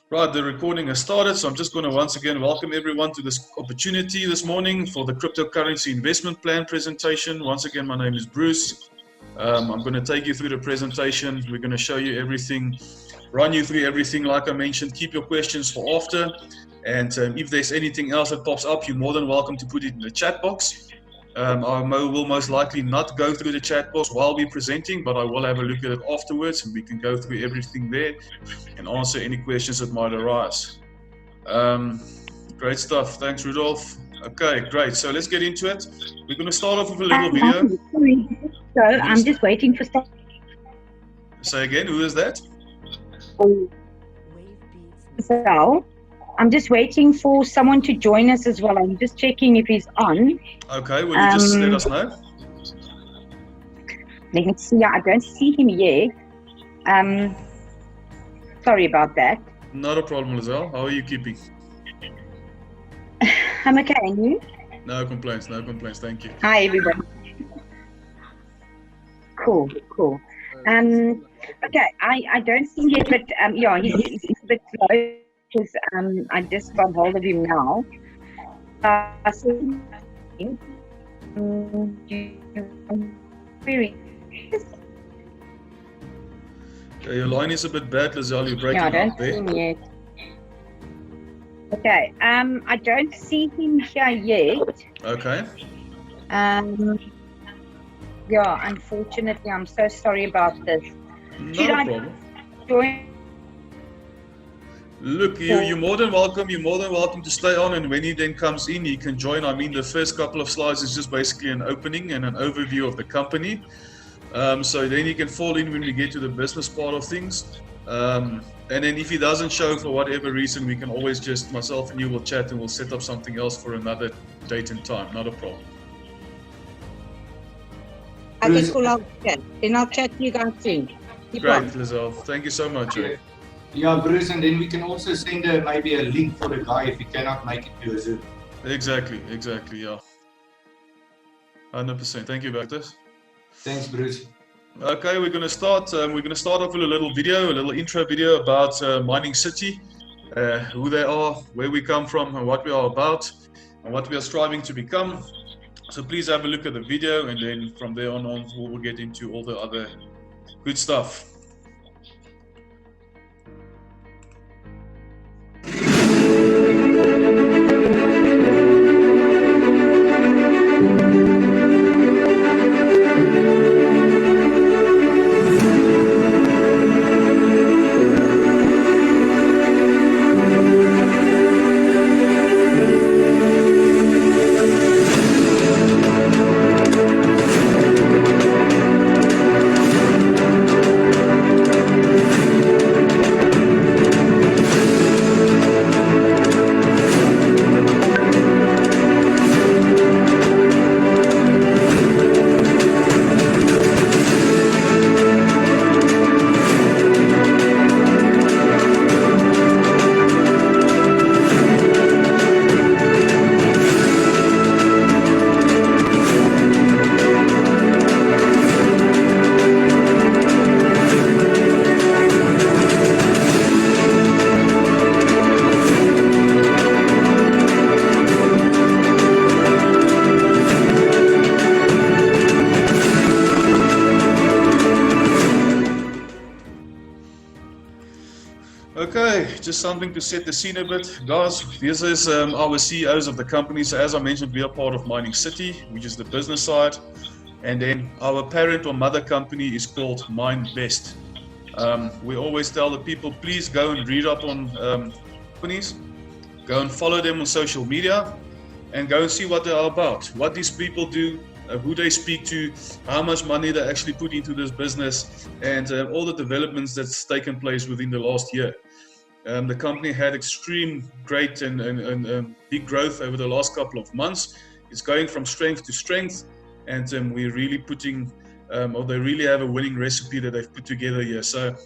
Right, the recording has started, so I'm just going to once again welcome everyone to this opportunity this morning for the cryptocurrency investment plan presentation. Once again, my name is Bruce. I'm going to take you through the presentation. We're going to show you everything, run you through everything. Like I mentioned, keep your questions for after. And if there's anything else that pops up, you're more than welcome to put it in the chat box. I will most likely not go through the chat box while we're presenting, but I will have a look at it afterwards and we can go through everything there and answer any questions that might arise. Great stuff. Thanks, Rudolph. Okay, great. So let's get into it. We're going to start off with a little video. So I'm just waiting for stuff. Say again, who is that? So I'm just waiting for someone to join us as well. I'm just checking if he's on. Okay, will you just let us know? Let me see. I don't see him yet. Sorry about that. Not a problem, Lizelle. How are you keeping? I'm okay, and you? No complaints, no complaints. Thank you. Hi, everybody. Cool. Okay, I don't see him yet, but yeah, he's a bit slow because I just got hold of him now. Your line is a bit bad, Lizelle. You're breaking I don't up see there. him yet. Okay, I don't see him here yet. Okay. Yeah, unfortunately, I'm so sorry about this. Not a problem. Join? Look, you're more than welcome. You're more than welcome to stay on, and when he then comes in, he can join. I mean, the first couple of slides is just basically an opening and an overview of the company. So then he can fall in when we get to the business part of things. And then if he doesn't show for whatever reason, we can always just, myself and you will chat and we'll set up something else for another date and time. Not a problem. I just pull out chat. Then I'll chat to you guys soon. Great, Lizelle. Thank you so much. Yeah, Bruce, and then we can also send maybe a link for the guy if he cannot make it to a Zoom. Exactly, yeah. 100%. Thank you, Bertus. Thanks, Bruce. Okay, we're going to start. We're going to start off with a little video, a little intro video about Mining City, who they are, where we come from, and what we are about, and what we are striving to become. So please have a look at the video, and then from there on we'll get into all the other good stuff. Okay, just something to set the scene a bit. Guys, this is our CEOs of the company. So as I mentioned, we are part of Mining City, which is the business side. And then our parent or mother company is called MineBest. We always tell the people, please go and read up on companies. Go and follow them on social media and go and see what they are about, what these people do, who they speak to, how much money they actually put into this business, and all the developments that's taken place within the last year. The company had extreme great and big growth over the last couple of months. It's going from strength to strength, and we're really putting, or they really have a winning recipe that they've put together here. So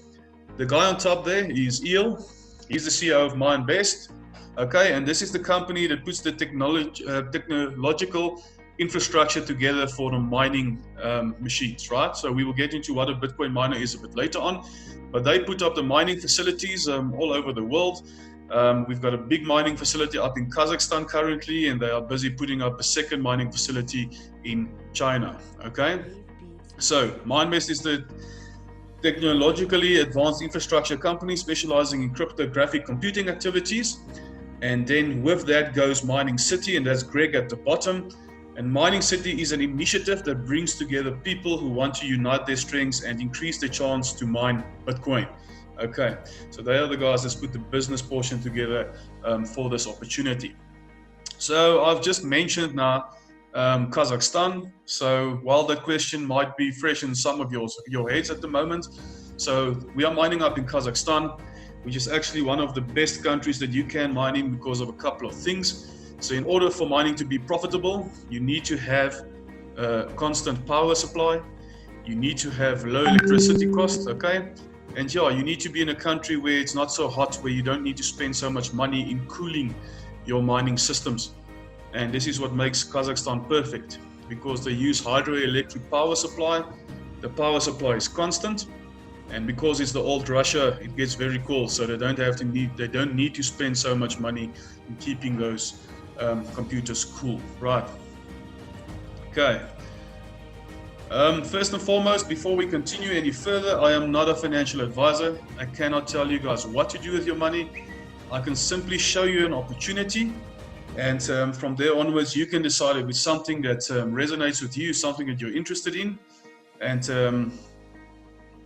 the guy on top there is Eel. He's the CEO of MineBest. Okay, and this is the company that puts the technological infrastructure together for the mining machines, right? So we will get into what a Bitcoin miner is a bit later on, but they put up the mining facilities all over the world. We've got a big mining facility up in Kazakhstan currently, and they are busy putting up a second mining facility in China, okay? So MineVest is the technologically advanced infrastructure company specializing in cryptographic computing activities. And then with that goes Mining City, and that's Greg at the bottom. And Mining City is an initiative that brings together people who want to unite their strengths and increase their chance to mine Bitcoin. Okay, so they are the guys that put the business portion together for this opportunity. So I've just mentioned now Kazakhstan. So while that question might be fresh in some of your heads at the moment, so we are mining up in Kazakhstan, which is actually one of the best countries that you can mine in because of a couple of things. So in order for mining to be profitable, you need to have a constant power supply, you need to have low electricity costs, okay? And yeah, you need to be in a country where it's not so hot, where you don't need to spend so much money in cooling your mining systems. And this is what makes Kazakhstan perfect, because they use hydroelectric power supply. The power supply is constant, and because it's the old Russia, it gets very cold, so they don't need to spend so much money in keeping those computers cool, right? Okay. First and foremost, before we continue any further, I am not a financial advisor. I cannot tell you guys what to do with your money. I can simply show you an opportunity, and from there onwards, you can decide if it's something that resonates with you, something that you're interested in, and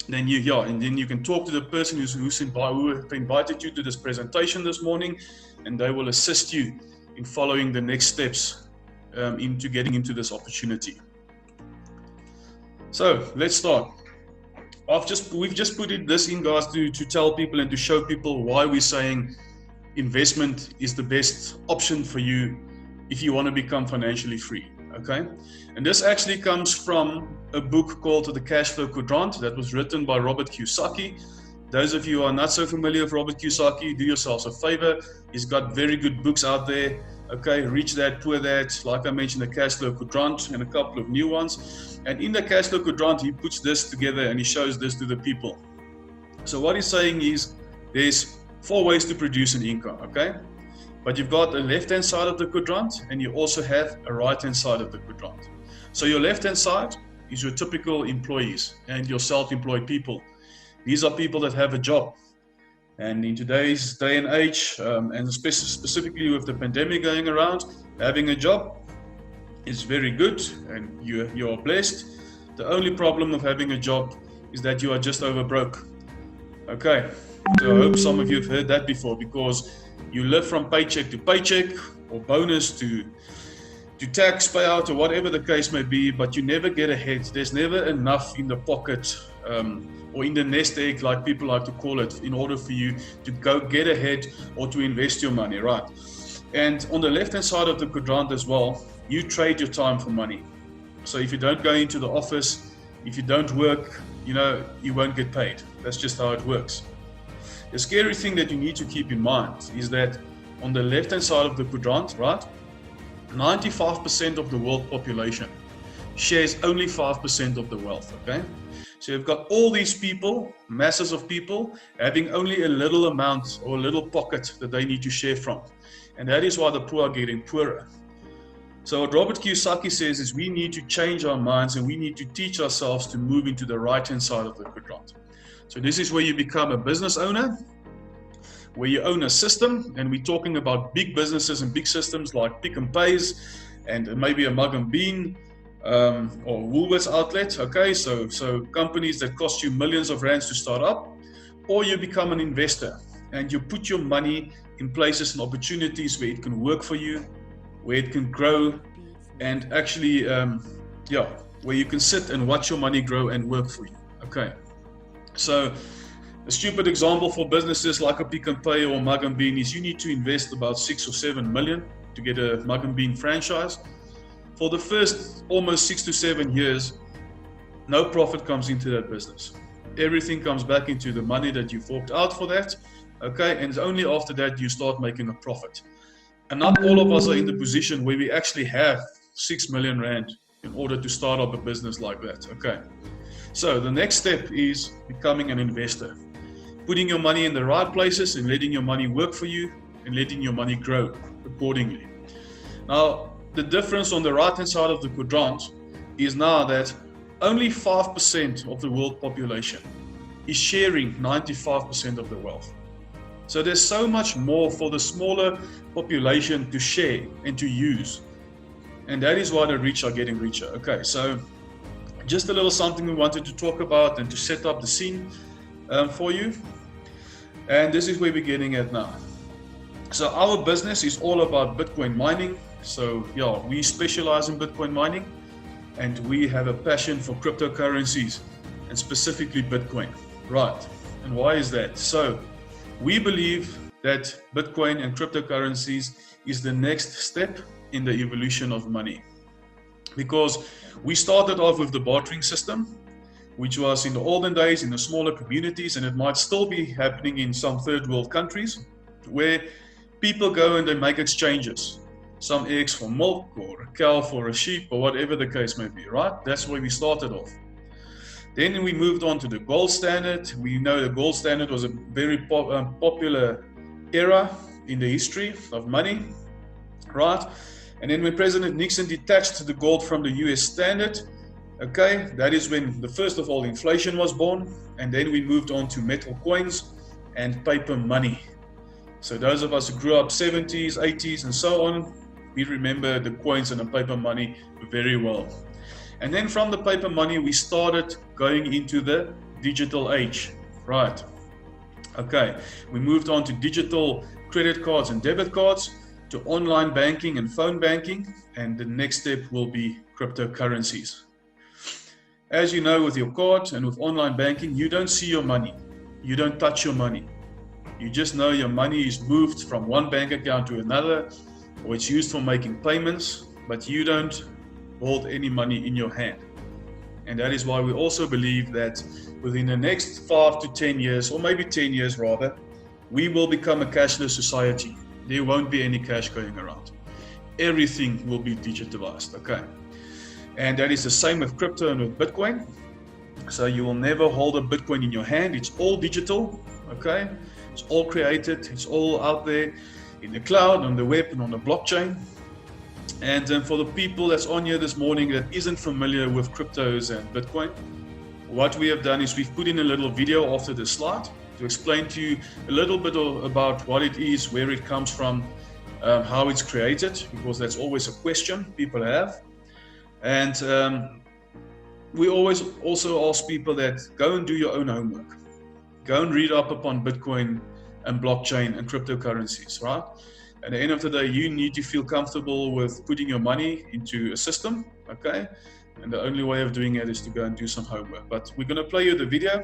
then you can talk to the person who invited you to this presentation this morning, and they will assist you in following the next steps into getting into this opportunity. So let's start. We've just put this in, guys, to tell people and to show people why we're saying investment is the best option for you if you want to become financially free, okay? And this actually comes from a book called The Cash Flow Quadrant that was written by Robert Kiyosaki. Those of you who are not so familiar with Robert Kiyosaki, do yourselves a favor. He's got very good books out there. Okay, Rich Dad, Poor Dad, like I mentioned, The Cash Flow Quadrant, and a couple of new ones. And in The Cash Flow Quadrant, he puts this together and he shows this to the people. So what he's saying is there's 4 ways to produce an income, okay? But you've got a left-hand side of the quadrant, and you also have a right-hand side of the quadrant. So your left-hand side is your typical employees and your self-employed people. These are people that have a job. And in today's day and age, and specifically with the pandemic going around, having a job is very good, and you are blessed. The only problem of having a job is that you are just over broke. Okay, so I hope some of you have heard that before, because you live from paycheck to paycheck, or bonus to tax payout, or whatever the case may be, but you never get ahead. There's never enough in the pocket, or in the nest egg, like people like to call it, in order for you to go get ahead or to invest your money, right? And on the left-hand side of the quadrant as well, you trade your time for money. So if you don't go into the office, if you don't work, you won't get paid. That's just how it works. The scary thing that you need to keep in mind is that on the left-hand side of the quadrant, right, 95% of the world population shares only 5% of the wealth, okay? So you've got all these people, masses of people, having only a little amount or a little pocket that they need to share from. And that is why the poor are getting poorer. So what Robert Kiyosaki says is we need to change our minds, and we need to teach ourselves to move into the right-hand side of the quadrant. So this is where you become a business owner, where you own a system, and we're talking about big businesses and big systems like Pick n Pays and maybe a Mug and Bean, or Woolworths outlet, okay? So companies that cost you millions of rands to start up, or you become an investor and you put your money in places and opportunities where it can work for you, where it can grow, and actually, where you can sit and watch your money grow and work for you, okay? So a stupid example for businesses like a Pick n Pay or Mug and Bean is you need to invest about 6 or 7 million to get a Mug and Bean franchise. For the first almost 6 to 7 years, no profit comes into that business. Everything comes back into the money that you forked out for that, okay? And it's only after that you start making a profit. And not all of us are in the position where we actually have 6 million rand in order to start up a business like that. Okay. So the next step is becoming an investor. Putting your money in the right places and letting your money work for you and letting your money grow accordingly. Now, the difference on the right-hand side of the quadrant is now that only 5% of the world population is sharing 95% of the wealth. So there's so much more for the smaller population to share and to use. And that is why the rich are getting richer. Okay, so just a little something we wanted to talk about and to set up the scene for you. And this is where we're getting at now. So our business is all about Bitcoin mining. So yeah, we specialize in Bitcoin mining and we have a passion for cryptocurrencies and specifically Bitcoin. Right, and why is that? So we believe that Bitcoin and cryptocurrencies is the next step in the evolution of money. Because we started off with the bartering system, which was in the olden days in the smaller communities, and it might still be happening in some third world countries, where people go and they make exchanges. Some eggs for milk, or a cow for a sheep, or whatever the case may be, right? That's where we started off. Then we moved on to the gold standard. We know the gold standard was a very popular era in the history of money, right? And then when President Nixon detached the gold from the US standard, okay, that is when first of all inflation was born, and then we moved on to metal coins and paper money. So those of us who grew up 70s, 80s and so on, we remember the coins and the paper money very well. And then from the paper money, we started going into the digital age, right? Okay, we moved on to digital credit cards and debit cards, to online banking and phone banking, and the next step will be cryptocurrencies. As you know, with your card and with online banking, you don't see your money. You don't touch your money. You just know your money is moved from one bank account to another, or it's used for making payments, but you don't hold any money in your hand. And that is why we also believe that within the next 5 to 10 years, or maybe 10 years rather, we will become a cashless society. There won't be any cash going around. Everything will be digitalized, okay? And that is the same with crypto and with Bitcoin. So you will never hold a Bitcoin in your hand. It's all digital, okay? It's all created, it's all out there in the cloud, on the web, and on the blockchain. And for the people that's on here this morning that isn't familiar with cryptos and Bitcoin, what we have done is we've put in a little video after the slide to explain to you a little bit about what it is, where it comes from, how it's created, because that's always a question people have. And we always also ask people that go and do your own homework. Go and read up upon Bitcoin and blockchain and cryptocurrencies, right? At the end of the day, you need to feel comfortable with putting your money into a system, okay? And the only way of doing it is to go and do some homework. But we're going to play you the video.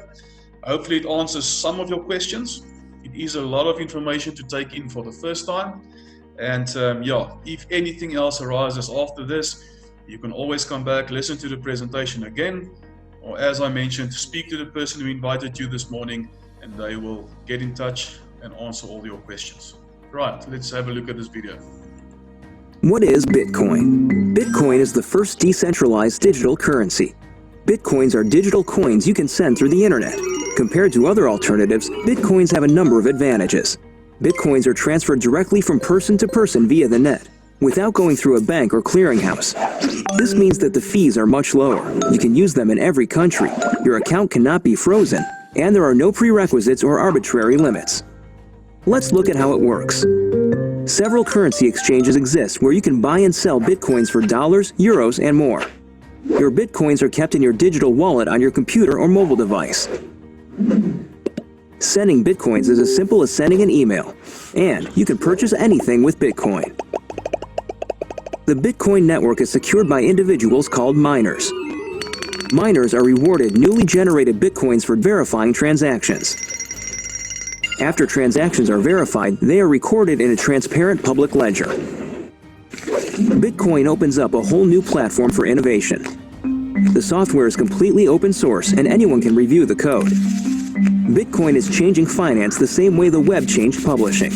Hopefully it answers some of your questions. It is a lot of information to take in for the first time. And yeah, if anything else arises after this, you can always come back, listen to the presentation again, or as I mentioned, speak to the person who invited you this morning, and they will get in touch and answer all your questions. Right, let's have a look at this video. What is Bitcoin? Bitcoin is the first decentralized digital currency. Bitcoins are digital coins you can send through the internet. Compared to other alternatives, Bitcoins have a number of advantages. Bitcoins are transferred directly from person to person via the net, without going through a bank or clearinghouse. This means that the fees are much lower. You can use them in every country. Your account cannot be frozen, and there are no prerequisites or arbitrary limits. Let's look at how it works. Several currency exchanges exist where you can buy and sell Bitcoins for dollars, euros, and more. Your Bitcoins are kept in your digital wallet on your computer or mobile device. Sending Bitcoins is as simple as sending an email, and you can purchase anything with Bitcoin. The Bitcoin network is secured by individuals called miners. Miners are rewarded newly generated Bitcoins for verifying transactions. After transactions are verified, they are recorded in a transparent public ledger. Bitcoin opens up a whole new platform for innovation. The software is completely open source and anyone can review the code. Bitcoin is changing finance the same way the web changed publishing.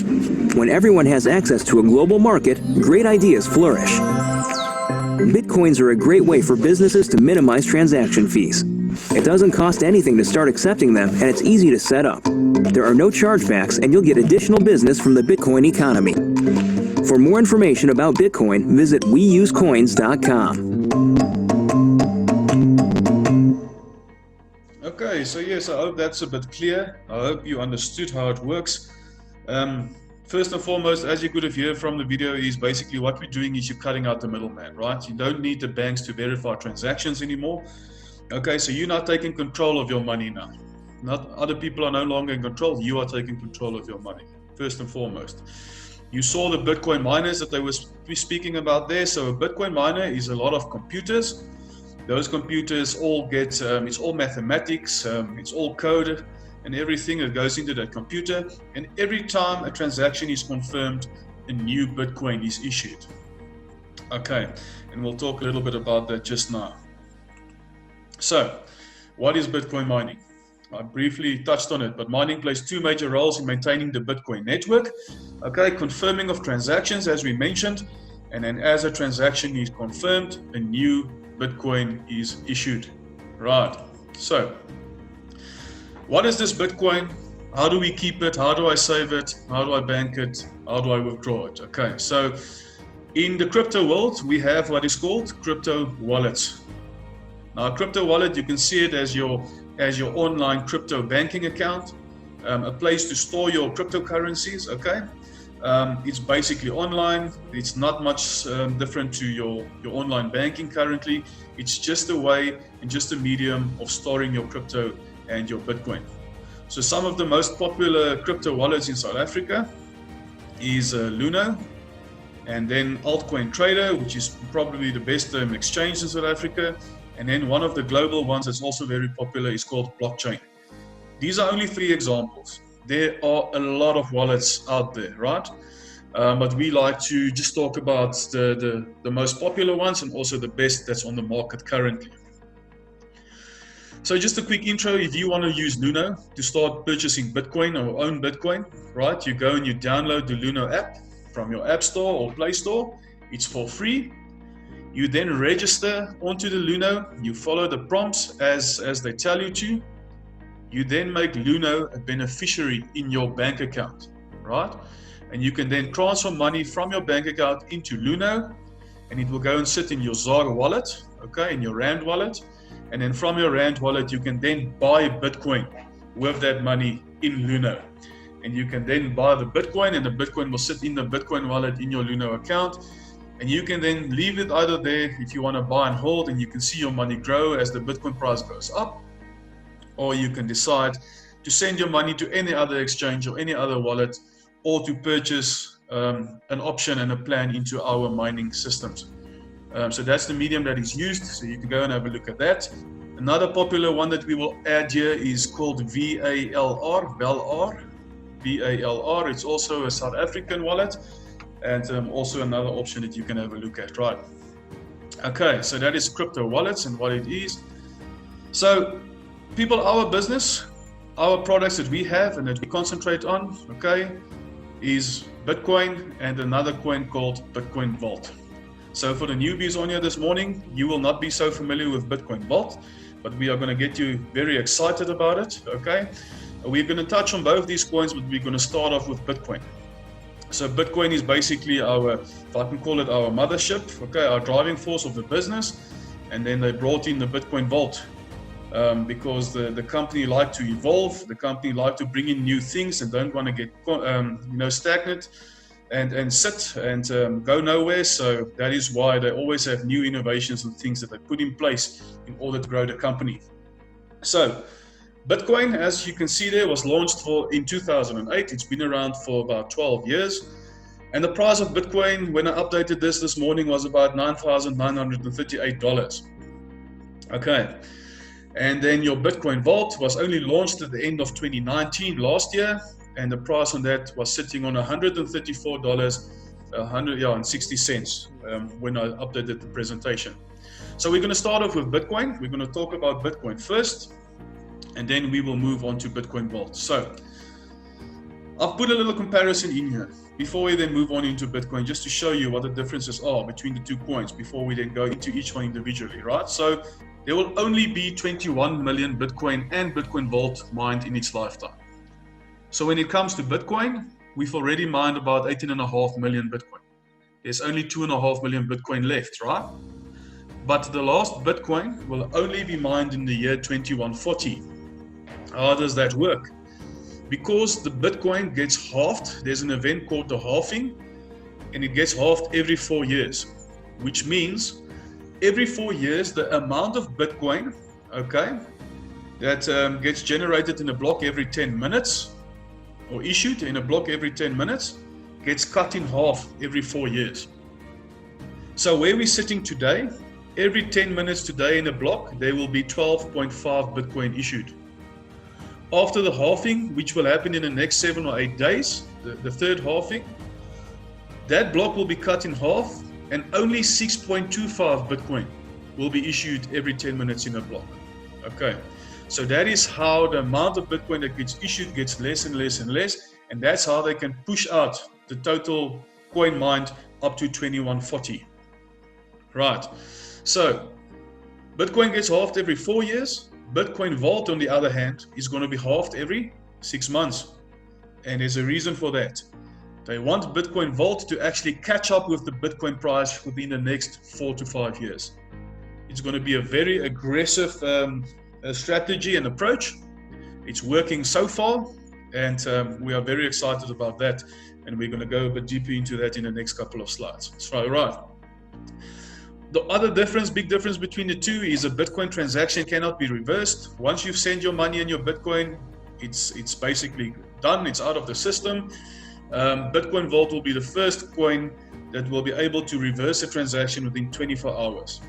When everyone has access to a global market, great ideas flourish. Bitcoins are a great way for businesses to minimize transaction fees. It doesn't cost anything to start accepting them, and it's easy to set up. There are no chargebacks, and you'll get additional business from the Bitcoin economy. For more information about Bitcoin, visit weusecoins.com. Okay, so yes, I hope that's a bit clear. I hope you understood how it works. First and foremost, as you could have heard from the video, is basically what we're doing is you're cutting out the middleman, right? You don't need the banks to verify transactions anymore. Okay, so you're not taking control of your money now. Not other people are no longer in control. You are taking control of your money, first and foremost. You saw the Bitcoin miners that they were speaking about there. So a Bitcoin miner is a lot of computers. Those computers all get, it's all mathematics, it's all code and everything that goes into that computer. And every time a transaction is confirmed, a new Bitcoin is issued. Okay, and we'll talk a little bit about that just now. So, what is Bitcoin mining? I briefly touched on it, but mining plays two major roles in maintaining the Bitcoin network. Okay, confirming of transactions, as we mentioned, and then as a transaction is confirmed, a new Bitcoin is issued. Right, so what is this Bitcoin? How do we keep it? How do I save it? How do I bank it? How do I withdraw it? Okay, so in the crypto world, we have what is called crypto wallets. Now, a crypto wallet, you can see it as your online crypto banking account, a place to store your cryptocurrencies. Okay, it's basically online. It's not much different to your online banking currently. It's just a way and just a medium of storing your crypto and your Bitcoin. So some of the most popular crypto wallets in South Africa is Luno, and then Altcoin Trader, which is probably the best exchange in South Africa. And then one of the global ones that's also very popular is called Blockchain. These are only 3 examples. There are a lot of wallets out there, right? But we like to just talk about the most popular ones and also the best that's on the market currently. So just a quick intro, if you want to use Luno to start purchasing Bitcoin or own Bitcoin, right? You go and you download the Luno app from your App Store or Play Store. It's for free. You then register onto the Luno. You follow the prompts as they tell you to. You then make Luno a beneficiary in your bank account, right? And you can then transfer money from your bank account into Luno, and it will go and sit in your ZAR wallet, okay, in your Rand wallet. And then from your Rand wallet, you can then buy Bitcoin with that money in Luno. And you can then buy the Bitcoin, and the Bitcoin will sit in the Bitcoin wallet in your Luno account. And you can then leave it either there if you want to buy and hold, and you can see your money grow as the Bitcoin price goes up. Or you can decide to send your money to any other exchange or any other wallet, or to purchase an option and a plan into our mining systems. So that's the medium that is used. So you can go and have a look at that. Another popular one that we will add here is called VALR, VALR. It's also a South African wallet, and also another option that you can have a look at, right? Okay, so that is crypto wallets and what it is. So people, our business, our products that we have and that we concentrate on, okay, is Bitcoin and another coin called Bitcoin Vault. So for the newbies on here this morning, you will not be so familiar with Bitcoin Vault, but we are going to get you very excited about it, okay? We're going to touch on both these coins, but we're going to start off with Bitcoin. So Bitcoin is basically our, if I can call it our mothership, okay, our driving force of the business. And then they brought in the Bitcoin Vault because the company like to evolve, the company like to bring in new things and don't want to get stagnant and sit and go nowhere. So that is why they always have new innovations and things that they put in place in order to grow the company. So Bitcoin, as you can see there, was launched in 2008. It's been around for about 12 years. And the price of Bitcoin, when I updated this morning, was about $9,938. Okay. And then your Bitcoin Vault was only launched at the end of 2019 last year. And the price on that was sitting on $134.60 when I updated the presentation. So we're going to start off with Bitcoin. We're going to talk about Bitcoin first, and then we will move on to Bitcoin Vault. So I've put a little comparison in here before we then move on into Bitcoin, just to show you what the differences are between the two coins before we then go into each one individually, right? So there will only be 21 million Bitcoin and Bitcoin Vault mined in its lifetime. So when it comes to Bitcoin, we've already mined about 18.5 million Bitcoin. There's only 2.5 million Bitcoin left, right? But the last Bitcoin will only be mined in the year 2140. How does that work? Because the Bitcoin gets halved, there's an event called the halving, and it gets halved every 4 years, which means every 4 years, the amount of Bitcoin, okay, that gets generated in a block every 10 minutes, or issued in a block every 10 minutes, gets cut in half every 4 years. So where we're sitting today, every 10 minutes today in a block, there will be 12.5 Bitcoin issued. After the halving, which will happen in the next 7 or 8 days, the third halving, that block will be cut in half, and only 6.25 Bitcoin will be issued every 10 minutes in a block. Okay, so that is how the amount of Bitcoin that gets issued gets less and less and less, and that's how they can push out the total coin mined up to 2140. Right, so Bitcoin gets halved every 4 years. Bitcoin Vault, on the other hand, is going to be halved every 6 months. And there's a reason for that. They want Bitcoin Vault to actually catch up with the Bitcoin price within the next 4 to 5 years. It's going to be a very aggressive strategy and approach. It's working so far, and we are very excited about that. And we're going to go a bit deeper into that in the next couple of slides. So, right. The other difference, big difference between the two is a Bitcoin transaction cannot be reversed. Once you've sent your money and your Bitcoin, it's basically done. It's out of the system. Bitcoin Vault will be the first coin that will be able to reverse a transaction within 24 hours.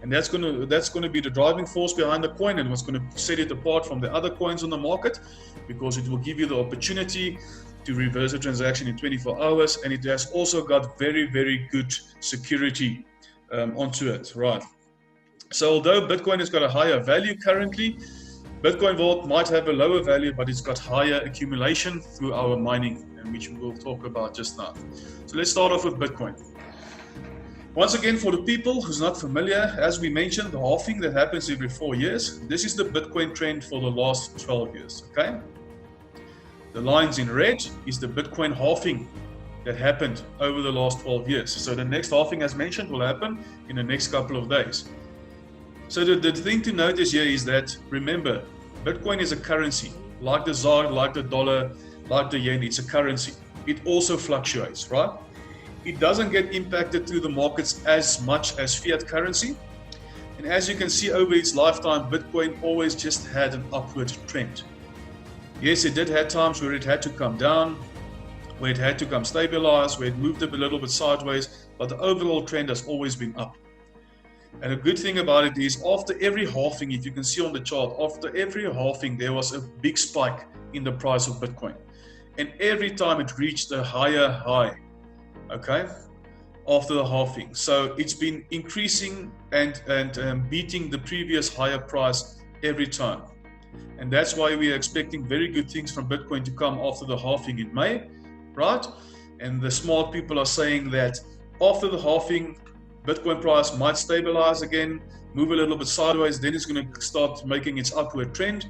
And that's going to be the driving force behind the coin, and what's going to set it apart from the other coins on the market, because it will give you the opportunity to reverse a transaction in 24 hours. And it has also got very, very good security onto it, right? So although Bitcoin has got a higher value currently, Bitcoin Vault might have a lower value, but it's got higher accumulation through our mining, and which we will talk about just now. So let's start off with Bitcoin. Once again, for the people who's not familiar, as we mentioned, the halving that happens every 4 years, this is the Bitcoin trend for the last 12 years, okay? The lines in red is the Bitcoin halving that happened over the last 12 years. So the next halving, as mentioned, will happen in the next couple of days. So the thing to notice here is that, remember, Bitcoin is a currency, like the ZAR, like the dollar, like the yen. It's a currency. It also fluctuates, right? It doesn't get impacted through the markets as much as fiat currency. And as you can see over its lifetime, Bitcoin always just had an upward trend. Yes, it did have times where it had to come down, where it had to come stabilize, where it moved up a little bit sideways, but the overall trend has always been up. And a good thing about it is, after every halving, if you can see on the chart, after every halving, there was a big spike in the price of Bitcoin. And every time it reached a higher high, okay, after the halving. So it's been increasing and beating the previous higher price every time. And that's why we are expecting very good things from Bitcoin to come after the halving in May. Right? And the smart people are saying that after the halving, Bitcoin price might stabilize again, move a little bit sideways, then it's going to start making its upward trend.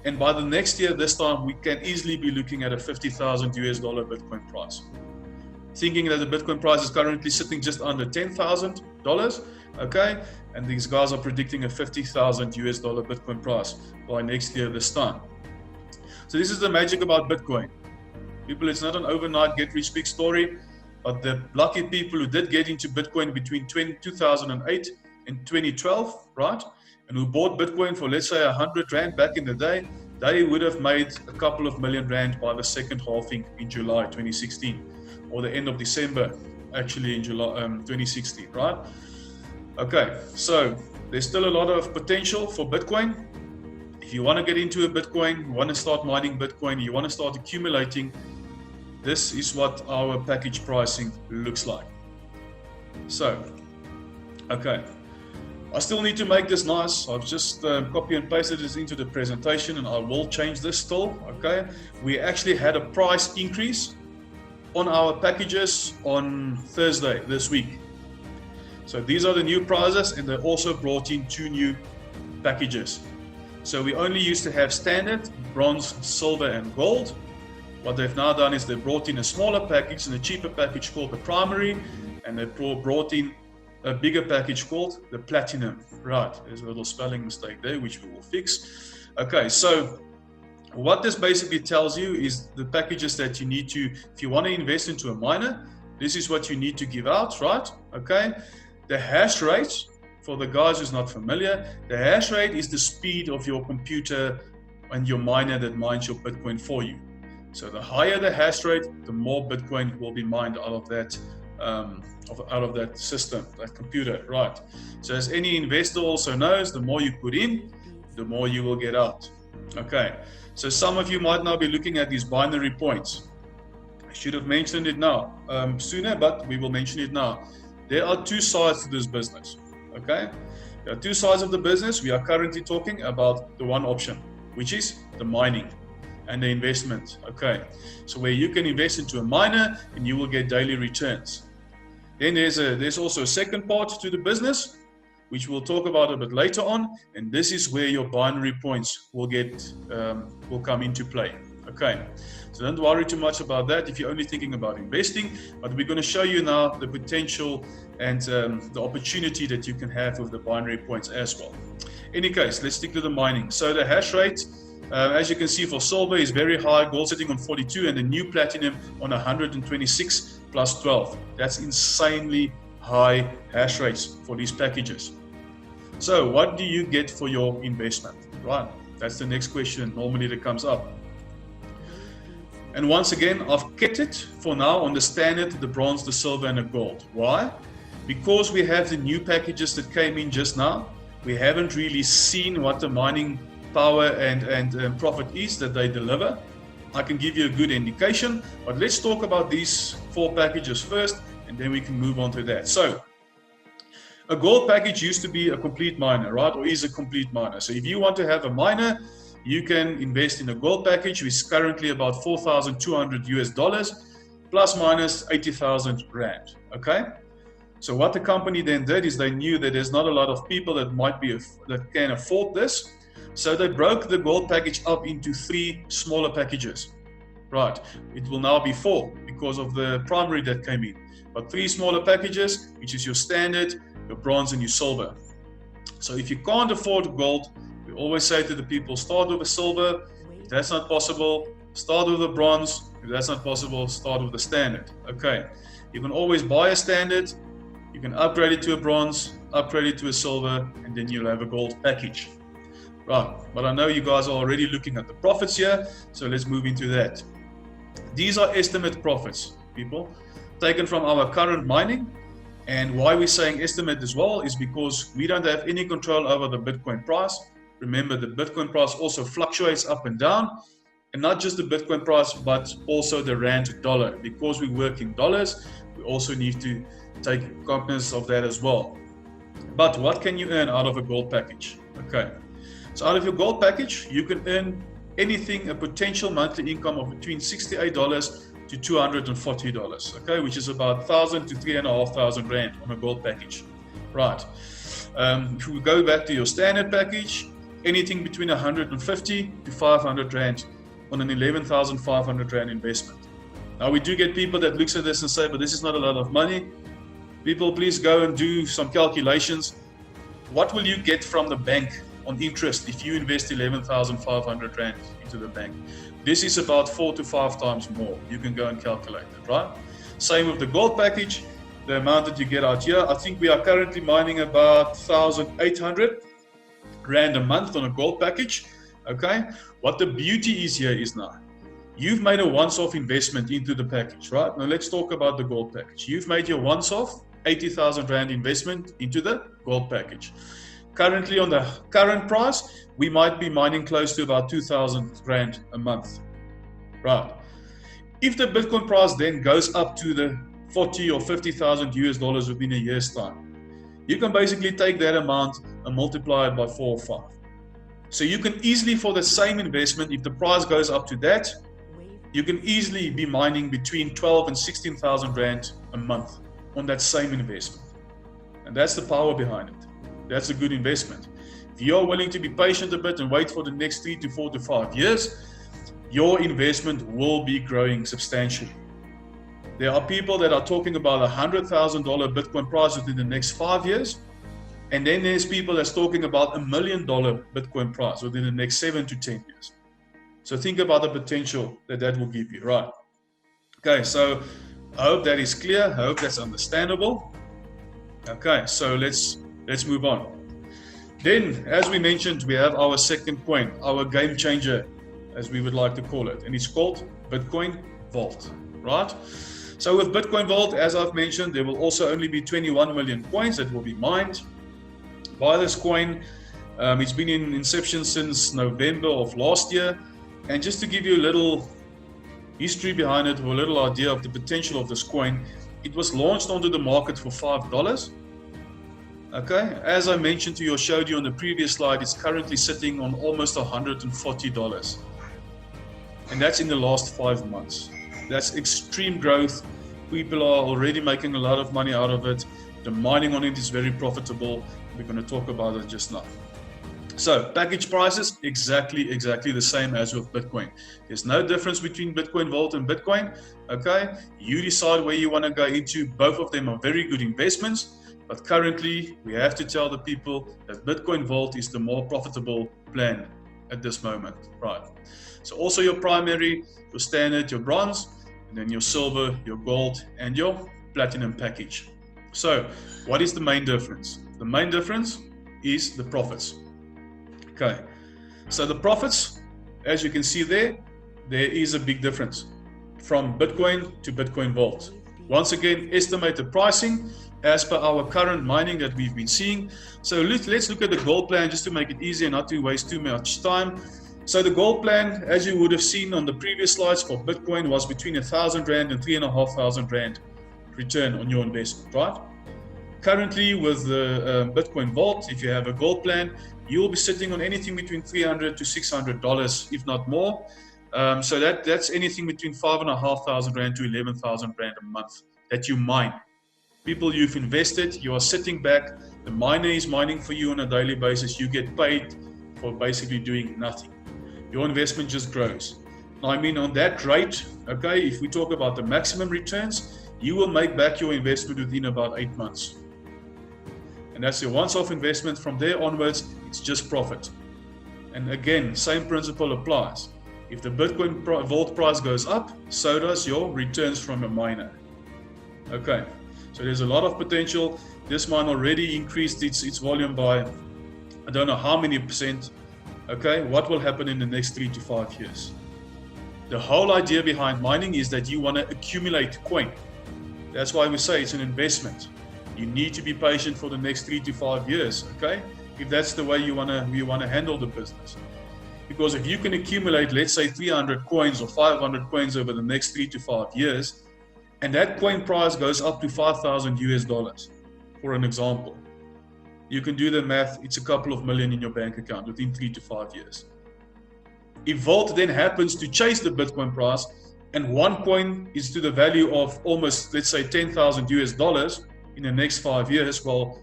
And by the next year, this time, we can easily be looking at a $50,000 Bitcoin price. Thinking that the Bitcoin price is currently sitting just under $10,000, okay? And these guys are predicting a $50,000 Bitcoin price by next year this time. So this is the magic about Bitcoin. People, it's not an overnight get-rich-quick story, but the lucky people who did get into Bitcoin between 2008 and 2012, right, and who bought Bitcoin for, let's say, 100 Rand back in the day, they would have made a couple of million Rand by the second halving in July 2016, or the end of December, actually, in July 2016, right? Okay, so there's still a lot of potential for Bitcoin. If you want to get into a Bitcoin, you want to start mining Bitcoin, you want to start accumulating, this is what our package pricing looks like. So, okay, I still need to make this nice. I've just copy and pasted this into the presentation, and I will change this still, okay? We actually had a price increase on our packages on Thursday this week. So these are the new prices, and they also brought in 2 new packages. So we only used to have standard, bronze, silver, and gold. What they've now done is they brought in a smaller package and a cheaper package called the primary, and they brought in a bigger package called the platinum. Right, there's a little spelling mistake there, which we will fix. Okay, so what this basically tells you is the packages that you need to, if you want to invest into a miner, this is what you need to give out, right? Okay, the hash rate, for the guys who's not familiar, the hash rate is the speed of your computer and your miner that mines your Bitcoin for you. So the higher the hash rate, the more Bitcoin will be mined out of that system, that computer, right? So as any investor also knows, the more you put in, the more you will get out. Okay, so some of you might now be looking at these binary points. I should have mentioned it now sooner, but we will mention it now. There are 2 sides to this business, okay? There are 2 sides of the business. We are currently talking about the one option, which is the mining and the investment, okay? So where you can invest into a miner and you will get daily returns. Then there's also a second part to the business, which we'll talk about a bit later on, and this is where your binary points will come into play. Okay, so don't worry too much about that if you're only thinking about investing, but we're going to show you now the potential and the opportunity that you can have with the binary points as well. In any case, let's stick to the mining. So the hash rate, as you can see, for silver is very high, gold sitting on 42, and the new platinum on 126 plus 12. That's insanely high hash rates for these packages. So what do you get for your investment? Right, that's the next question normally that comes up. And once again, I've kept it for now on the standard, the bronze, the silver, and the gold. Why? Because we have the new packages that came in just now. We haven't really seen what the mining power and profit is that they deliver. I can give you a good indication, but let's talk about these 4 packages first, and then we can move on to that. So a gold package used to be a complete miner, right? Or is a complete miner. So if you want to have a miner, you can invest in a gold package, which is currently about $4,200 plus minus 80,000 Rand. Okay. So what the company then did is they knew that there's not a lot of people that can afford this. So they broke the gold package up into 3 smaller packages. Right, it will now be 4 because of the primary that came in. But 3 smaller packages, which is your standard, your bronze, and your silver. So if you can't afford gold, we always say to the people, start with a silver. If that's not possible, start with a bronze. If that's not possible, start with a standard. Okay, you can always buy a standard. You can upgrade it to a bronze, upgrade it to a silver, and then you'll have a gold package. Right, but I know you guys are already looking at the profits here, so let's move into that. These are estimate profits, people, taken from our current mining. And why we're saying estimate as well is because we don't have any control over the Bitcoin price. Remember, the Bitcoin price also fluctuates up and down, and not just the Bitcoin price, but also the Rand to dollar. Because we work in dollars, we also need to take cognizance of that as well. But what can you earn out of a gold package? Okay. So out of your gold package, you can earn anything, a potential monthly income of between $68 to $240, okay, which is about 1,000 to 3,500 Rand on a gold package. Right. If we go back to your standard package, anything between 150 to 500 Rand on an 11,500 Rand investment. Now we do get people that looks at this and say, but this is not a lot of money. People, please go and do some calculations. What will you get from the bank on interest if you invest 11,500 Rand into the bank? This is about 4 to 5 times more. You can go and calculate it, right? Same with the gold package, the amount that you get out here. I think we are currently mining about 1,800 Rand a month on a gold package, okay? What the beauty is here is now, you've made a once-off investment into the package, right? Now let's talk about the gold package. You've made your once-off 80,000 Rand investment into the gold package. Currently on the current price, we might be mining close to about 2,000 Rand a month, right? If the Bitcoin price then goes up to the 40 or 50,000 US dollars within a year's time, you can basically take that amount and multiply it by 4 or 5. So you can easily, for the same investment, if the price goes up to that, you can easily be mining between 12 and 16,000 Rand a month on that same investment. And that's the power behind it. That's a good investment. If you're willing to be patient a bit and wait for the next 3 to 4 to 5 years, your investment will be growing substantially. There are people that are talking about $100,000 Bitcoin price within the next 5 years. And then there's people that's talking about $1 million Bitcoin price within the next 7 to 10 years. So think about the potential that that will give you, right? Okay, so I hope that is clear. I hope that's understandable. Okay, so let's move on. Then, as we mentioned, we have our second coin, our game changer, as we would like to call it, and it's called Bitcoin Vault, right? So with Bitcoin Vault, as I've mentioned, there will also only be 21 million coins that will be mined by this coin. It's been in inception since November of last year. And just to give you a little history behind it, or a little idea of the potential of this coin, it was launched onto the market for $5. Okay, as I mentioned to you or showed you on the previous slide, it's currently sitting on almost $140. And that's in the last 5 months. That's extreme growth. People are already making a lot of money out of it. The mining on it is very profitable. We're going to talk about it just now. So package prices, exactly the same as with Bitcoin. There's no difference between Bitcoin Vault and Bitcoin. Okay, you decide where you want to go into. Both of them are very good investments, but currently we have to tell the people that Bitcoin Vault is the more profitable plan at this moment, right? So also your primary, your standard, your bronze, and then your silver, your gold, and your platinum package. So what is the main difference? The main difference is the profits. Okay, so the profits, as you can see there is a big difference from Bitcoin to Bitcoin Vault. Once again, estimated pricing as per our current mining that we've been seeing. So let's look at the gold plan just to make it easier, not to waste too much time. So the gold plan, as you would have seen on the previous slides for Bitcoin, was between 1,000 Rand and 3,500 Rand return on your investment, right? Currently with the Bitcoin Vault, if you have a gold plan, you'll be sitting on anything between $300 to $600, if not more. So that's anything between 5,500 Rand to 11,000 Rand a month that you mine. People you've invested, you are sitting back, the miner is mining for you on a daily basis, you get paid for basically doing nothing. Your investment just grows. Now, I mean, on that rate, okay, if we talk about the maximum returns, you will make back your investment within about 8 months. And that's your once-off investment. From there onwards, it's just profit. And again, same principle applies. If the Bitcoin Vault price goes up, so does your returns from a miner. Okay, so there's a lot of potential. This mine already increased its volume by, I don't know how many percent. Okay, what will happen in the next 3 to 5 years? The whole idea behind mining is that you want to accumulate coin. That's why we say it's an investment. You need to be patient for the next 3 to 5 years, okay? If that's the way you wanna handle the business. Because if you can accumulate, let's say 300 coins or 500 coins over the next 3 to 5 years, and that coin price goes up to $5,000, for an example, you can do the math, it's a couple of million in your bank account within 3 to 5 years. If Vault then happens to chase the Bitcoin price, and one coin is to the value of almost, let's say, $10,000 in the next 5 years, well,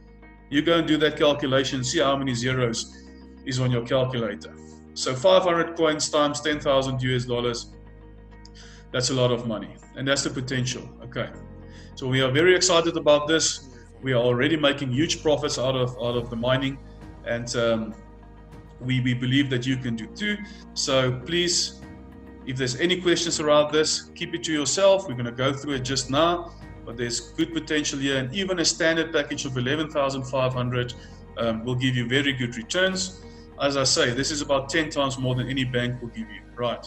you go and do that calculation, see how many zeros is on your calculator. So 500 coins times $10,000, that's a lot of money, and that's the potential. Okay, so we are very excited about this. We are already making huge profits out of the mining, and we believe that you can do too. So please, if there's any questions around this, keep it to yourself. We're going to go through it just now, but there's good potential here, and even a standard package of 11,500 will give you very good returns. As I say, this is about 10 times more than any bank will give you, right?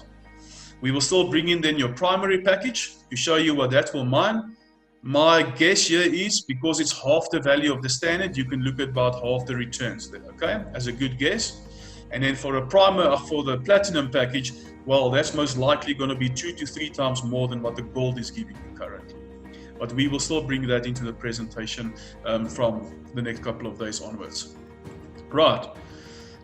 We will still bring in then your primary package to show you what that will mine. My guess here is, because it's half the value of the standard, you can look at about half the returns there, okay, as a good guess. And then for the platinum package, well, that's most likely going to be 2 to 3 times more than what the gold is giving you currently. but we will still bring that into the presentation from the next couple of days onwards. Right,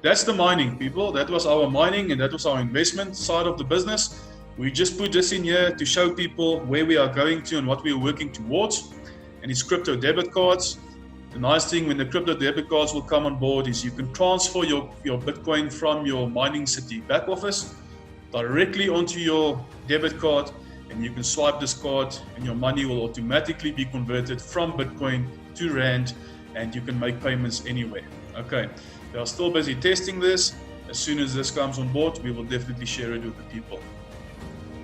that's the mining, people. That was our mining and that was our investment side of the business. We just put this in here to show people where we are going to and what we are working towards. And it's crypto debit cards. The nice thing when the crypto debit cards will come on board is you can transfer your Bitcoin from your Mining City back office directly onto your debit card, and you can swipe this card and your money will automatically be converted from Bitcoin to Rand, and you can make payments anywhere. Okay, they are still busy testing this. As soon as this comes on board, we will definitely share it with the people.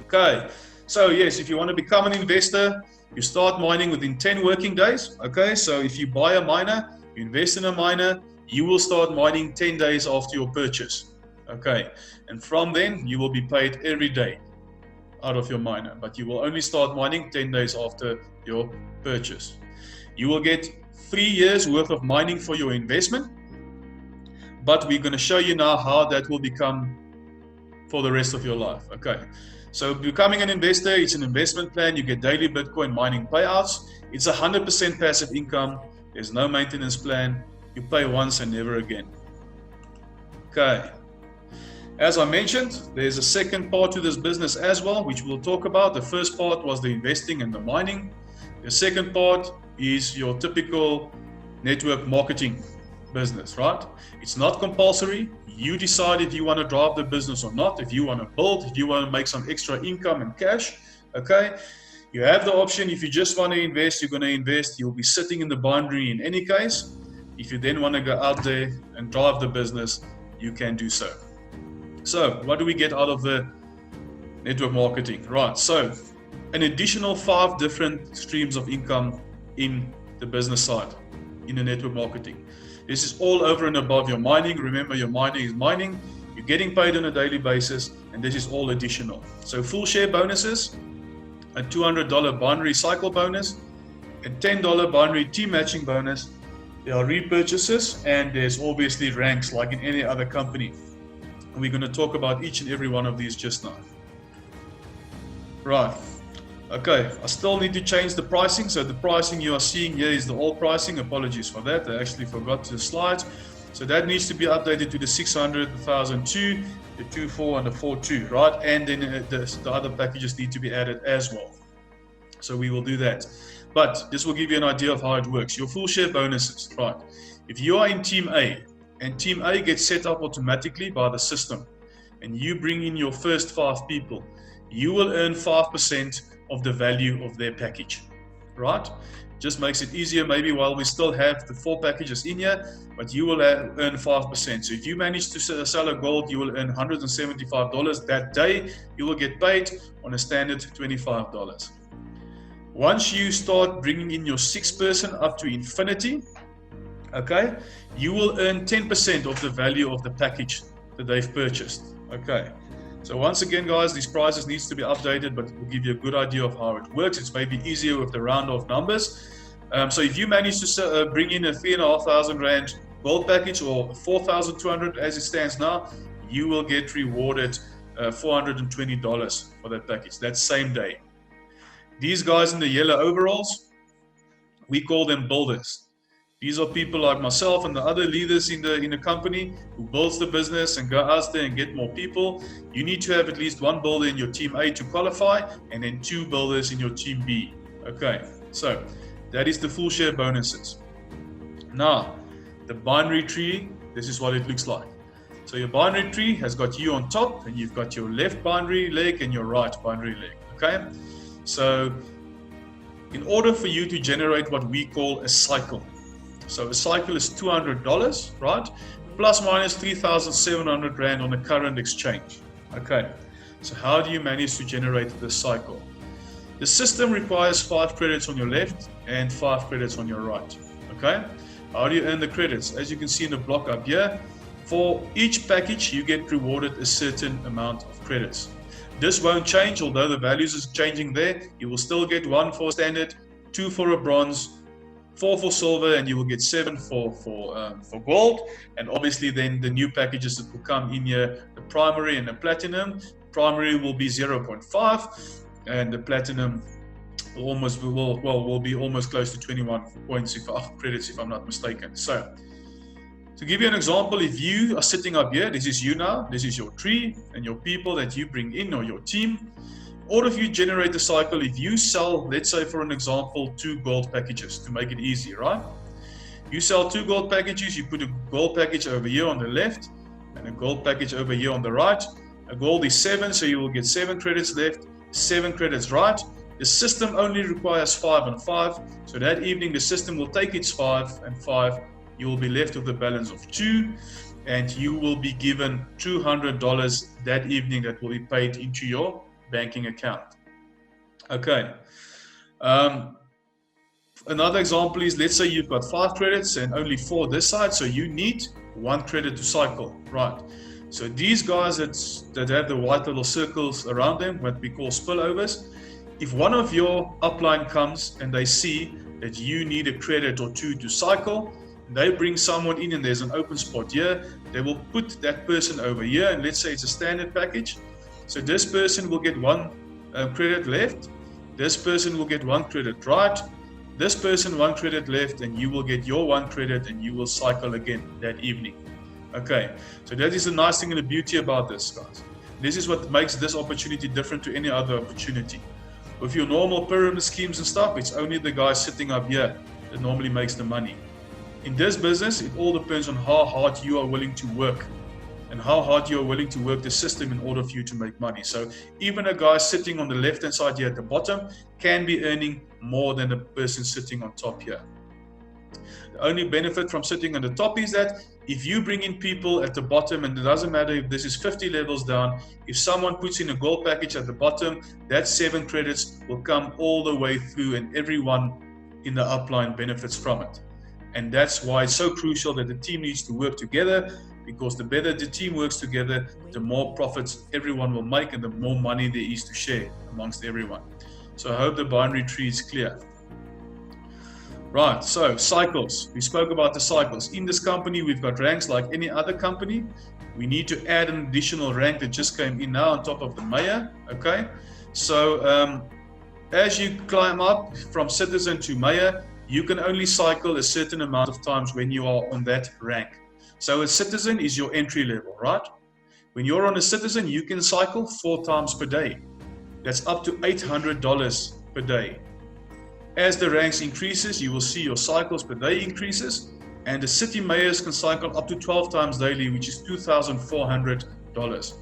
Okay, so yes, if you want to become an investor, you start mining within 10 working days. Okay, so if you buy a miner, you invest in a miner, you will start mining 10 days after your purchase. Okay, and from then you will be paid every day out of your miner, but you will only start mining 10 days after your purchase. You will get 3 years worth of mining for your investment, but we're going to show you now how that will become for the rest of your life. Okay. So becoming an investor, it's an investment plan. You get daily Bitcoin mining payouts. It's 100% passive income. There's no maintenance plan. You pay once and never again. Okay. As I mentioned, there's a second part to this business as well, which we'll talk about. The first part was the investing and the mining. The second part is your typical network marketing business, right? It's not compulsory. You decide if you want to drive the business or not, if you want to build, if you want to make some extra income and cash. Okay, you have the option. If you just want to invest, you're going to invest. You'll be sitting in the binary in any case. If you then want to go out there and drive the business, you can do so. So what do we get out of the network marketing? Right, so an additional 5 different streams of income in the business side, in the network marketing. This is all over and above your mining. Remember, your mining is mining. You're getting paid on a daily basis, and this is all additional. So full share bonuses, a $200 binary cycle bonus, a $10 binary team matching bonus. There are repurchases, and there's obviously ranks like in any other company. We're going to talk about each and every one of these just now. Right. Okay, I still need to change the pricing. So the pricing you are seeing here is the old pricing. Apologies for that. I actually forgot the slides. So that needs to be updated to the 600, the 1002, the 24, and the 42, right? And then the other packages need to be added as well. So we will do that. But this will give you an idea of how it works. Your full share bonuses, right? If you are in Team A, and Team A gets set up automatically by the system, and you bring in your first 5 people, you will earn 5% of the value of their package, right? Just makes it easier maybe while we still have the 4 packages in here, but you will earn 5%. So if you manage to sell a gold, you will earn $175 that day. You will get paid on a standard $25. Once you start bringing in your 6th person up to infinity, okay, you will earn 10% of the value of the package that they've purchased. Okay. So once again, guys, these prices needs to be updated, but it will give you a good idea of how it works. It's maybe easier with the round off numbers. So if you manage to bring in a 3,500 Rand gold package or 4,200 as it stands now, you will get rewarded $420 for that package. That same day. These guys in the yellow overalls, we call them builders. These are people like myself and the other leaders in the company who builds the business and go out there and get more people. You need to have at least 1 builder in your team A to qualify, and then 2 builders in your team B. Okay, so that is the full share bonuses. Now, the binary tree, this is what it looks like. So your binary tree has got you on top, and you've got your left binary leg and your right binary leg. Okay, so in order for you to generate what we call a cycle, so a cycle is $200, right? Plus minus 3,700 Rand on the current exchange. Okay, so how do you manage to generate this cycle? The system requires 5 credits on your left and 5 credits on your right. Okay, how do you earn the credits? As you can see in the block up here, for each package you get rewarded a certain amount of credits. This won't change, although the values is changing there. You will still get 1 for standard, 2 for a bronze, 4 for silver, and you will get 7 for gold. And obviously then the new packages that will come in here, the primary and the platinum. Primary will be 0.5 and the platinum will be almost close to 21 points credits if I'm not mistaken. So to give you an example, if you are sitting up here, this is you now, this is your tree and your people that you bring in or your team. All of you generate a cycle. If you sell, let's say for an example, 2 gold packages to make it easy, right? You sell 2 gold packages, you put a gold package over here on the left and a gold package over here on the right. A gold is 7, so you will get 7 credits left, 7 credits right. The system only requires 5 and 5, so that evening the system will take its 5 and 5. You will be left with a balance of 2, and you will be given $200 that evening that will be paid into your banking account. Okay. Another example is, let's say you've got 5 credits and only 4 this side, so you need 1 credit to cycle, right? So these guys that have the white little circles around them, what we call spillovers, if one of your upline comes and they see that you need a credit or 2 to cycle, they bring someone in and there's an open spot here, they will put that person over here, and let's say it's a standard package. So this person will get 1 credit left, this person will get 1 credit right, this person 1 credit left, and you will get your 1 credit and you will cycle again that evening. Okay, so that is the nice thing and the beauty about this, guys. This is what makes this opportunity different to any other opportunity. With your normal pyramid schemes and stuff, it's only the guy sitting up here that normally makes the money. In this business, it all depends on how hard you are willing to work and how hard you are willing to work the system in order for you to make money. So even a guy sitting on the left-hand side here at the bottom can be earning more than a person sitting on top here. The only benefit from sitting on the top is that if you bring in people at the bottom, and it doesn't matter if this is 50 levels down, if someone puts in a gold package at the bottom, that 7 credits will come all the way through and everyone in the upline benefits from it. And that's why it's so crucial that the team needs to work together, because the better the team works together, the more profits everyone will make and the more money there is to share amongst everyone. So I hope the binary tree is clear. Right, so cycles. We spoke about the cycles. In this company, we've got ranks like any other company. We need to add an additional rank that just came in now on top of the mayor. Okay, so as you climb up from citizen to mayor, you can only cycle a certain amount of times when you are on that rank. So a citizen is your entry level, right? When you're on a citizen, you can cycle 4 times per day. That's up to $800 per day. As the ranks increases, you will see your cycles per day increases, and the city mayors can cycle up to 12 times daily, which is $2,400.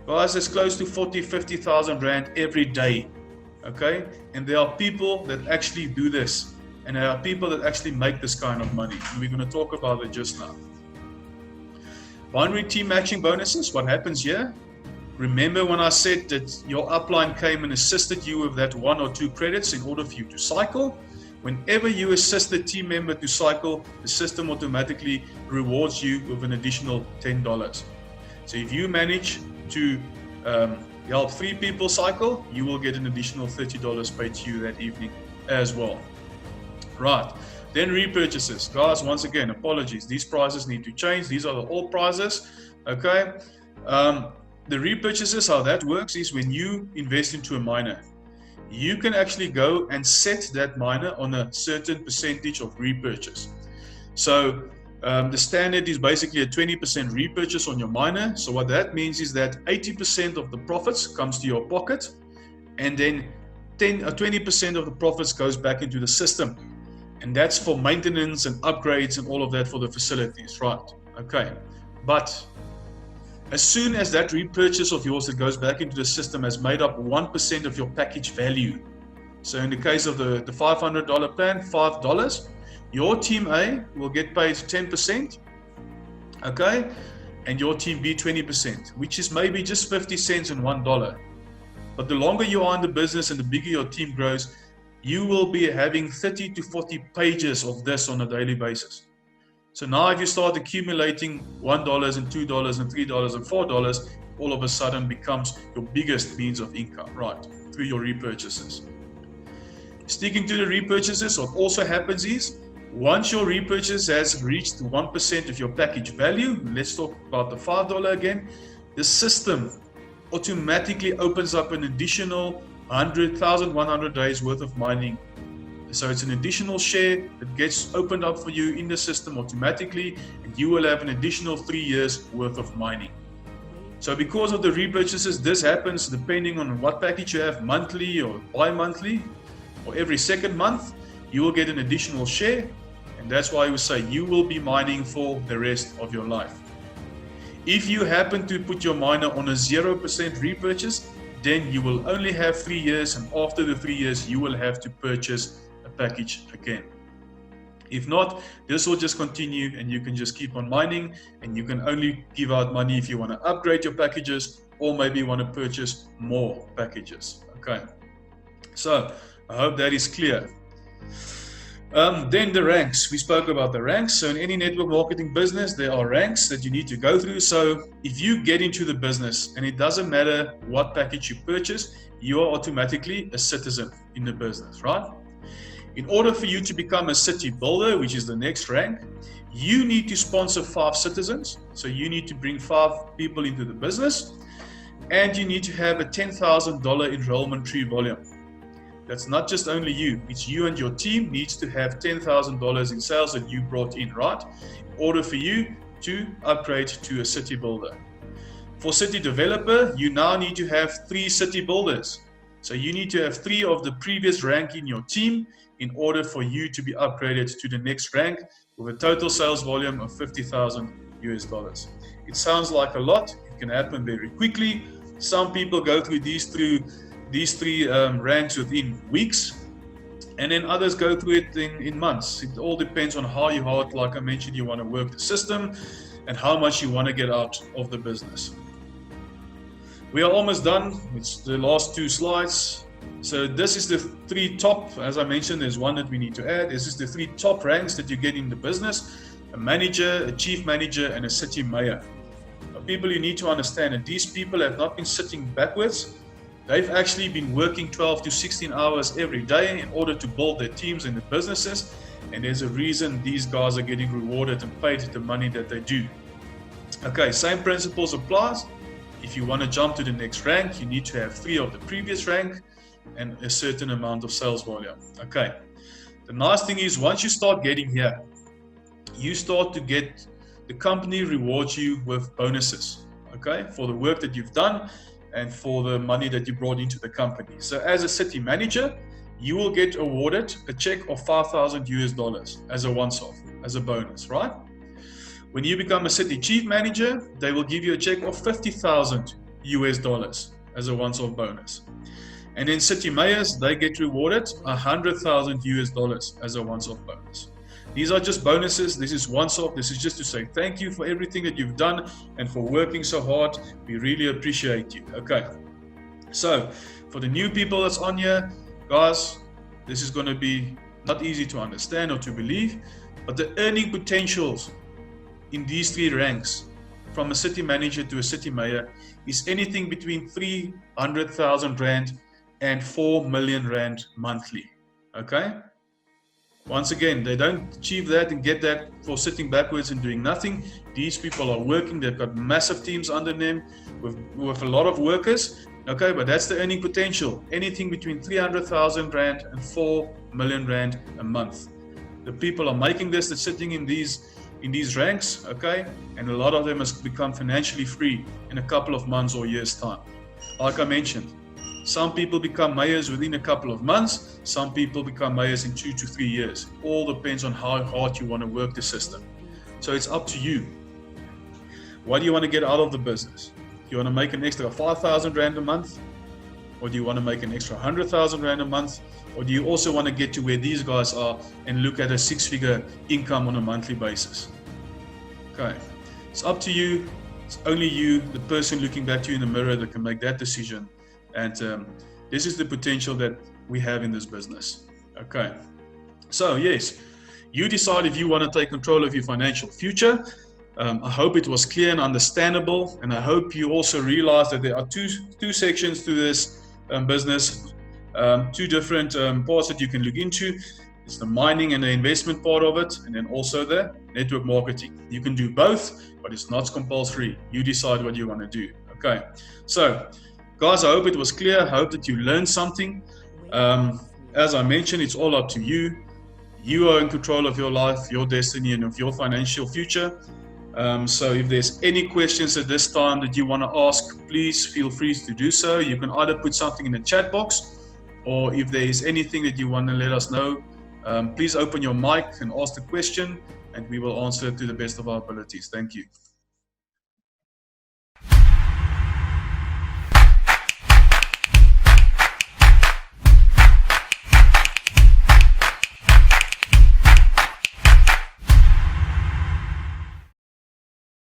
Guys, that's close to 50,000 Rand every day. Okay, and there are people that actually do this, and there are people that actually make this kind of money, and we're going to talk about it just now. Binary team matching bonuses, what happens here? Remember when I said that your upline came and assisted you with that 1 or 2 credits in order for you to cycle? Whenever you assist the team member to cycle, the system automatically rewards you with an additional $10. So if you manage to help 3 people cycle, you will get an additional $30 paid to you that evening as well. Right, then repurchases. Guys, once again, apologies. These prices need to change. These are the old prices, okay? The repurchases, how that works is when you invest into a miner, you can actually go and set that miner on a certain percentage of repurchase. So the standard is basically a 20% repurchase on your miner. So what that means is that 80% of the profits comes to your pocket, and then 20% of the profits goes back into the system. And that's for maintenance and upgrades and all of that for the facilities, right? Okay, but as soon as that repurchase of yours that goes back into the system has made up 1% of your package value, so in the case of the $500 plan, $5, your team A will get paid 10%, okay, and your team B 20%, which is maybe just 50 cents and $1. But the longer you are in the business and the bigger your team grows, you will be having 30 to 40 pages of this on a daily basis. So now if you start accumulating $1 and $2 and $3 and $4, all of a sudden becomes your biggest means of income, right, through your repurchases. Sticking to the repurchases, what also happens is, once your repurchase has reached 1% of your package value, let's talk about the $5 again, the system automatically opens up an additional 1,100 days worth of mining. So it's an additional share that gets opened up for you in the system automatically, and you will have an additional 3 years worth of mining. So because of the repurchases, this happens depending on what package you have, monthly or bi-monthly, or every second month, you will get an additional share, and that's why we say you will be mining for the rest of your life. If you happen to put your miner on a 0% repurchase, then you will only have 3 years, and after the 3 years, you will have to purchase a package again. If not, this will just continue and you can just keep on mining, and you can only give out money if you want to upgrade your packages or maybe want to purchase more packages. Okay, so I hope that is clear. Then the ranks. We spoke about the ranks. So in any network marketing business, there are ranks that you need to go through. So if you get into the business and it doesn't matter what package you purchase, you are automatically a citizen in the business, right? In order for you to become a city builder, which is the next rank, you need to sponsor 5 citizens. So you need to bring 5 people into the business, and you need to have a $10,000 enrollment tree volume. That's not just only you, it's you and your team needs to have $10,000 in sales that you brought in, right? In order for you to upgrade to a city builder. For city developer, you now need to have 3 city builders. So you need to have 3 of the previous rank in your team in order for you to be upgraded to the next rank with a total sales volume of $50,000. It sounds like a lot. It can happen very quickly. Some people go through these three ranks within weeks, and then others go through it in months. It all depends on how hard, like I mentioned, you want to work the system and how much you want to get out of the business. We are almost done. It's the last 2 slides. So this is the 3 top, as I mentioned, there's one that we need to add. This is the 3 top ranks that you get in the business: a manager, a chief manager, and a city mayor. People you need to understand, and these people have not been sitting backwards. They've actually been working 12 to 16 hours every day in order to build their teams and their businesses. And there's a reason these guys are getting rewarded and paid the money that they do. Okay, same principles applies. If you want to jump to the next rank, you need to have 3 of the previous rank and a certain amount of sales volume. Okay, the nice thing is once you start getting here, you start to get, the company rewards you with bonuses, okay, for the work that you've done and for the money that you brought into the company. So as a city manager, you will get awarded a check of $5,000 as a once-off, as a bonus, right? When you become a city chief manager, they will give you a check of $50,000 as a once-off bonus. And then city mayors, they get rewarded $100,000 as a once-off bonus. These are just bonuses. This is once-off. This is just to say thank you for everything that you've done and for working so hard. We really appreciate you. Okay. So for the new people that's on here, guys, this is going to be not easy to understand or to believe, but the earning potentials in these 3 ranks, from a city manager to a city mayor, is anything between 300,000 Rand and 4 million Rand monthly. Okay. Once again, they don't achieve that and get that for sitting backwards and doing nothing. These people are working. They've got massive teams under them with a lot of workers. Okay, but that's the earning potential. Anything between 300,000 Rand and 4 million Rand a month. The people are making this, they're sitting in these ranks, okay? And a lot of them has become financially free in a couple of months or years' time. Like I mentioned, some people become mayors within a couple of months. Some people become mayors in 2 to 3 years. All depends on how hard you want to work the system. So it's up to you. What do you want to get out of the business? Do you want to make an extra 5,000 Rand a month? Or do you want to make an extra 100,000 Rand a month? Or do you also want to get to where these guys are and look at a 6-figure income on a monthly basis? Okay, it's up to you. It's only you, the person looking back to you in the mirror, that can make that decision. And this is the potential that we have in this business. Okay, so yes, you decide if you want to take control of your financial future. I hope it was clear and understandable, and I hope you also realize that there are two sections to this business, 2 different parts that you can look into. It's the mining and the investment part of it, and then also the network marketing. You can do both, but it's not compulsory. You decide what you want to do. Okay, so Guys, I hope it was clear. I hope that you learned something. As I mentioned, it's all up to you. You are in control of your life, your destiny, and of your financial future. So if there's any questions at this time that you want to ask, please feel free to do so. You can either put something in the chat box, or if there is anything that you want to let us know, please open your mic and ask the question, and we will answer it to the best of our abilities. Thank you.